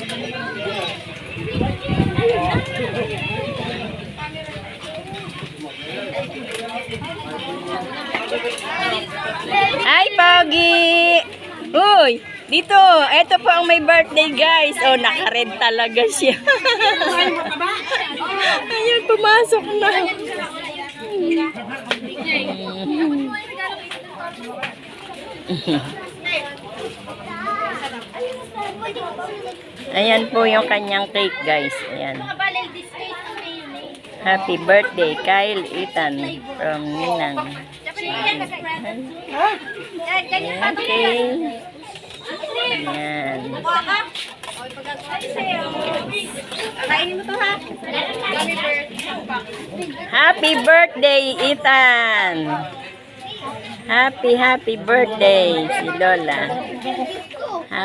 Hi, Pogi! Uy, dito. Ito po ang may birthday, guys. Oh, naka-red talaga siya. Ayun, pumasok na. Ayan po yung kanyang cake, guys. Ayan. Happy birthday, Kyle Ethan from Minang. Okay. Ayan. Happy birthday, Ethan! Happy birthday si Lola.